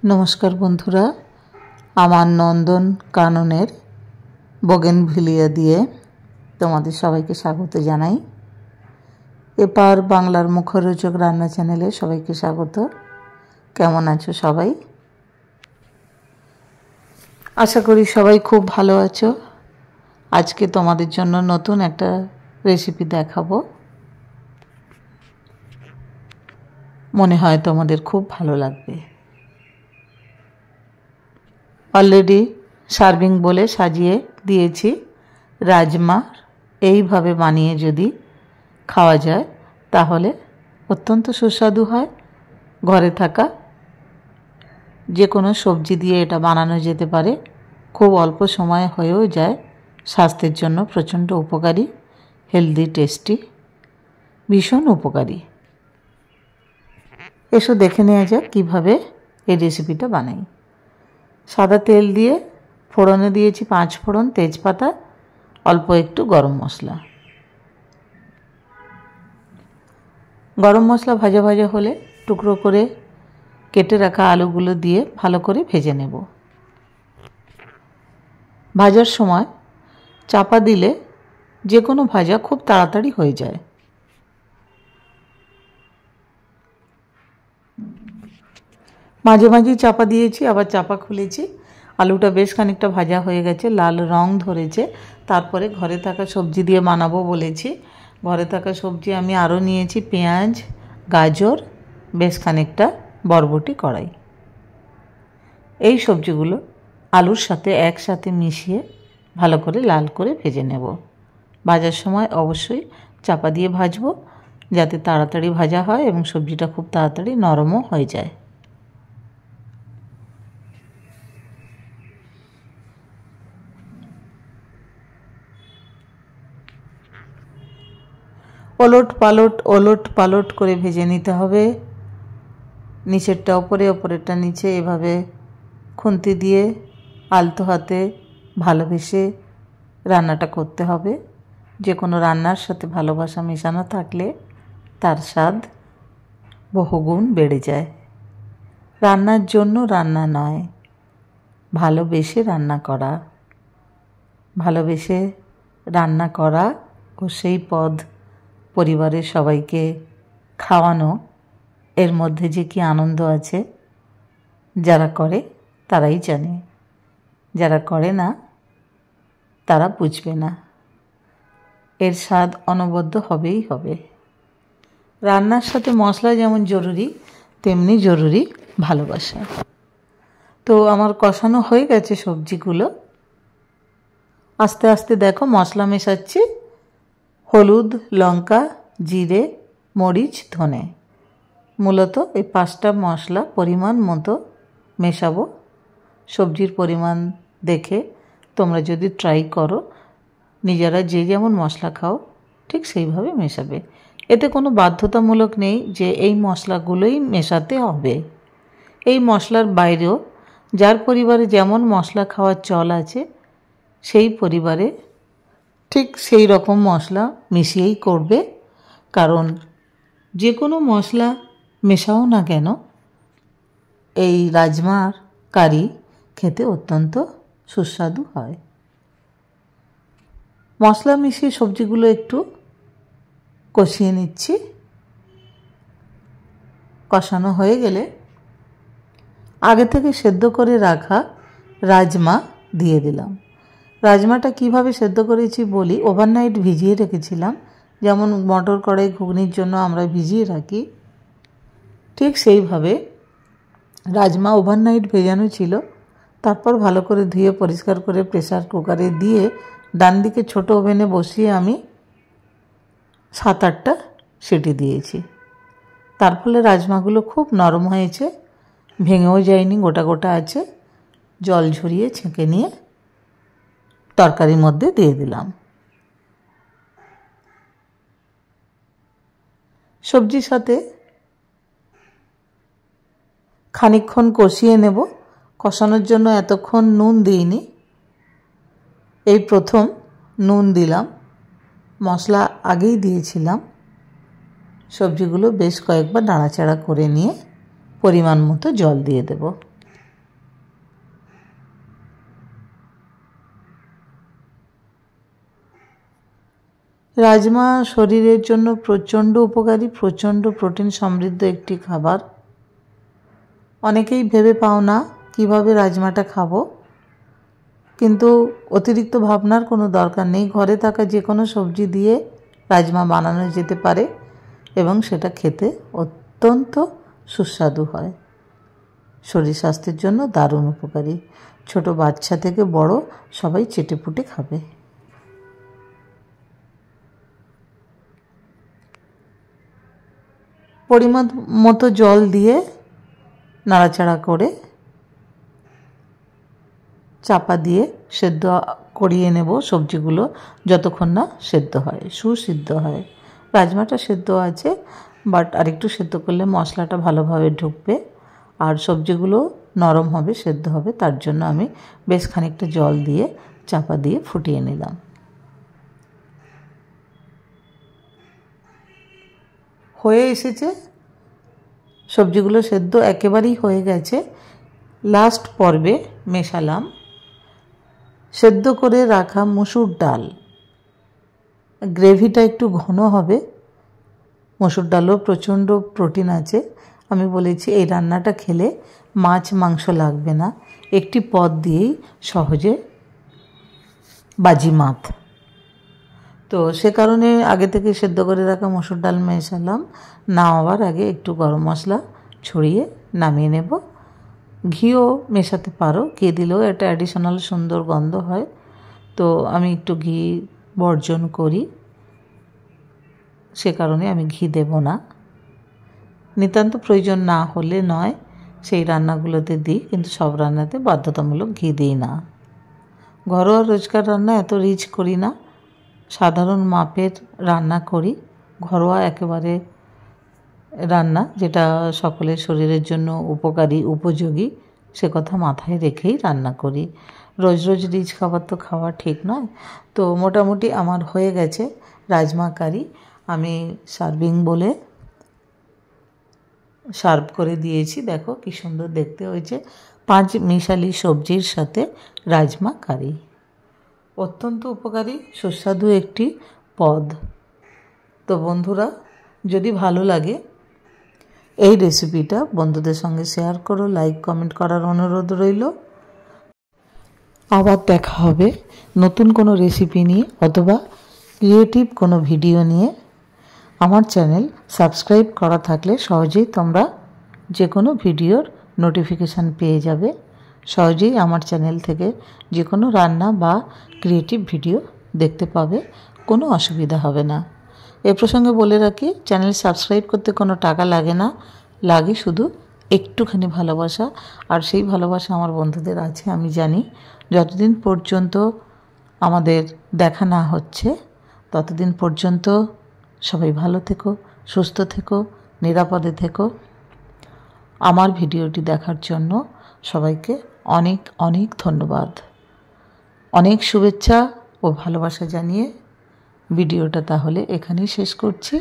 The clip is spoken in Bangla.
नमस्कार बंधुरा आमार नंदन काननेर बोगेनभिलिया दिए तोमादेर सबाइके स्वागत जानाई। एपार बांगलार मुखरोचक रान्ना चैनेले सबाइके स्वागत। केमन आछो सबाई? आशा करी सबाई खूब भालो आछो। आजके तोमादेर जन्य नतून एकटा रेसिपि देखाबो, मने हय तोमादेर खूब भालो लागबे। अलरेडी सार्विंग बोले साजिए दिएছি राजमा। এইভাবে বানিয়ে যদি খাওয়া যায় তাহলে অত্যন্ত সুস্বাদু হয়। ঘরে থাকা যে কোনো সবজি দিয়ে এটা বানানো যেতে পারে। খুব অল্প সময়ে হয়েও যায়। স্বাস্থ্যের জন্য প্রচণ্ড উপকারী, হেলদি, টেস্টি, ভীষণ উপকারী। এসো দেখে নেওয়া যাক কীভাবে এই রেসিপিটা বানাই। सादा तेल दिए फोड़ने दिएছি 5 फोड़न, तेजपाता, अल्प एकटू गरम मसला। गरम मसला भाजा भाजा होले टुकरो करे केटे रखा आलूगुलो दिए भालो करे भेजे नेब। भाजार समय चापा दिले जे कोनो भाजा खूब ताड़ाताड़ी हो जाए। माझे माझे चापा दिएছি, आबार चापा खुलेছি। आलूटा बेश खानिकटा भाजा हो गेছে, लाल रंग धरेছে। तारपरे घरे थाका सब्जी दिए बानाबो बोलेছি। घरे थाका सब्जी आमी आरो निয়েছি पेঁয়াজ, गाजर, बेश खानिकटा बरबटी कड़ाई। এই সবজিগুলো আলুর সাথে একসাথে মিশিয়ে ভালো করে লাল করে ভেজে নেব। ভাজার সময় অবশ্যই চাপা দিয়ে ভাজবো যাতে তাড়াতাড়ি ভাজা হয় এবং সবজিটা খুব তাড়াতাড়ি নরমও হয়ে যায়। ओलट पालट करे भेजे निते हबे। नीचेरटा ओपरे ओपरेरटा नीचे एभावे खुंती दिए आलतो हाथे भालोबेसे रान्नाटा करते हबे। जे कोनो रान्नार साथे भालोबासा मेशानो थाकले तार स्वाद बहुगुण बेड़े जाए। रान्नार जोन्नो रान्ना नय, भालोबेसे रान्ना करा। भालोबेसे रान्ना करा ओ सेई पद परिवारेर सबाइके खावानो एर मध्य जे कि आनंद आछे जारा करे ताराई जाने, जारा करे ना तारा बुझबे ना। एर स्वाद अनबद्य हबेई हबे। रान्नार साथे मशला जेमन जरूरी तेमनि जरूरी भालोबासा। तो आमार कषानो हये गेछे सब्जिगुलो। आस्ते आस्ते देखो मशला मेशाচ্ছি। हलुद, लंका, जिरे, मरीच, धने, मूलत এই 5টা मशला परिमाण मतो मेशाबो। सब्जिर परिमाण देखे तोमरा जदि ट्राई करो निजेरा जे जेमन मशला खाओ ठीक सेइभावे मेशाबे। एते कोनो बाध्यतामूलक नेই যে এই মশলাগুলোই মেশাতে হবে। এই মশলার বাইরেও যার পরিবারে যেমন মশলা খাওয়ার চল আছে সেই পরিবারে ठीक सेई रकम मशला मिशिएई करबे। कारण जे कोनो मशला मेशाओ ना केन এই রাজমার কারি খেতে অত্যন্ত সুস্বাদু হয়। মশলা মিশিয়ে সবজিগুলো একটু কষিয়ে নিচ্ছি। কষানো হয়ে গেলে আগে থেকে সেদ্ধ করে রাখা রাজমা দিয়ে দিলাম। রাজমাটা কিভাবে সেদ্ধ করেছি বলি। ওভারনাইট ভিজিয়ে রেখেছিলাম, যেমন মটর কড়াই ঘুগনির জন্য আমরা ভিজিয়ে রাখি ঠিক সেইভাবে রাজমা ওভারনাইট ভেজানো ছিল। তারপর ভালো করে ধুয়ে পরিষ্কার করে প্রেসার কুকারে দিয়ে ডান দিকে ছোট ওভেনে বসিয়ে আমি 7-8টা সিটি দিয়েছি। তার ফলে রাজমাগুলো খুব নরম হয়েছে, ভেঙেও যায়নি, গোটা গোটা আছে। জল ঝরিয়ে ছেঁকে নিয়ে তরকারির মধ্যে দিয়ে দিলাম। সবজির সাথে খানিকক্ষণ কষিয়ে নেব। কষানোর জন্য এতক্ষণ নুন দিইনি, এই প্রথম নুন দিলাম। মশলা আগেই দিয়েছিলাম। সবজিগুলো বেশ কয়েকবার নাড়াচাড়া করে নিয়ে পরিমাণ মতো জল দিয়ে দেব। রাজমা শরীরের জন্য প্রচণ্ড উপকারী, প্রচণ্ড প্রোটিন সমৃদ্ধ একটি খাবার। অনেকেই ভেবে পাও না কিভাবে রাজমাটা খাবো, কিন্তু অতিরিক্ত ভাবনার কোনো দরকার নেই। ঘরে থাকা যে কোনো সবজি দিয়ে রাজমা বানানো যেতে পারে এবং সেটা খেতে অত্যন্ত সুস্বাদু হয়। শরীর স্বাস্থ্যের জন্য দারুণ উপকারী। ছোট বাচ্চা থেকে বড় সবাই চেটেপুটে খাবে। পরিমাণ মতো জল দিয়ে নাড়াচাড়া করে চাপা দিয়ে সেদ্ধ করিয়ে নেব সবজিগুলো যতক্ষণ না সেদ্ধ হয়, সুসিদ্ধ হয়। রাজমাটা সেদ্ধ আছে, বাট আরেকটু সেদ্ধ করলে মশলাটা ভালোভাবে ঢুকবে আর সবজিগুলো নরম হবে, সেদ্ধ হবে। তার জন্য আমি বেশ খানিকটা জল দিয়ে চাপা দিয়ে ফুটিয়ে নিলাম। হয়ে এসেছে, সবজিগুলো সেদ্ধ একেবারেই হয়ে গেছে। লাস্ট পর্বে মেশালাম সেদ্ধ করে রাখা মসুর ডাল। গ্রেভিটা একটু ঘন হবে। মসুর ডালও প্রচণ্ড প্রোটিন আছে। আমি বলেছি এই রান্নাটা খেলে মাছ মাংস লাগবে না, একটি পদ দিয়েই সহজে বাজিমাত। তো সে কারণে আগে থেকে সেদ্ধ করে রাখা মসুর ডাল মেশালাম। নামাবার আগে একটু গরম মশলা ছড়িয়ে নামিয়ে নেব। ঘিও মেশাতে পারো, ঘি দিলেও এটা অ্যাডিশনাল সুন্দর গন্ধ হয়। তো আমি একটু ঘি বর্জন করি, সে কারণে আমি ঘি দেব না। নিতান্ত প্রয়োজন না হলে নয়, সেই রান্নাগুলোতে দিই, কিন্তু সব রান্নাতে বাধ্যতামূলক ঘি দিই না। ঘরোয়া রোজকার রান্না এত রিচ করি না, সাধারণ মাপের রান্না করি। ঘরোয়া একেবারে রান্না, যেটা সকলের শরীরের জন্য উপকারী উপযোগী, সে কথা মাথায় রেখেই রান্না করি। রোজ রোজ রিচ খাবার তো খাওয়া ঠিক নয়। তো মোটামুটি আমার হয়ে গেছে রাজমা কারি। আমি সার্ভিং বলে সার্ভ করে দিয়েছি। দেখো কি সুন্দর দেখতে হয়েছে, 5 মিশালি সবজির সাথে রাজমা কারি। অত্যন্ত উপকারী সুস্বাদু একটি পদ। তো বন্ধুরা, যদি ভালো লাগে এই রেসিপিটা বন্ধুদের সঙ্গে শেয়ার করো, লাইক কমেন্ট করার অনুরোধ রইল। আবার দেখা হবে নতুন কোনো রেসিপি নিয়ে অথবা ক্রিয়েটিভ কোনো ভিডিও নিয়ে। আমার চ্যানেল সাবস্ক্রাইব করা থাকলে সহজেই তোমরা যে কোনো ভিডিওর নোটিফিকেশান পেয়ে যাবে। সহজেই আমার চ্যানেল থেকে যে কোনো রান্না বা ক্রিয়েটিভ ভিডিও দেখতে পাবে, কোনো অসুবিধা হবে না। এ প্রসঙ্গে বলে রাখি, চ্যানেল সাবস্ক্রাইব করতে কোনো টাকা লাগে না, লাগে শুধু একটুখানি ভালোবাসা। আর সেই ভালোবাসা আমার বন্ধুদের আছে আমি জানি। যতদিন পর্যন্ত আমাদের দেখা না হচ্ছে ততদিন পর্যন্ত সবাই ভালো থেকো, সুস্থ থেকো, নিরাপদে থেকো। আমার ভিডিওটি দেখার জন্য সবাইকে অনেক অনেক ধন্যবাদ। অনেক শুভেচ্ছা ও ভালোবাসা জানিয়ে ভিডিওটা তাহলে এখানেই শেষ করছি।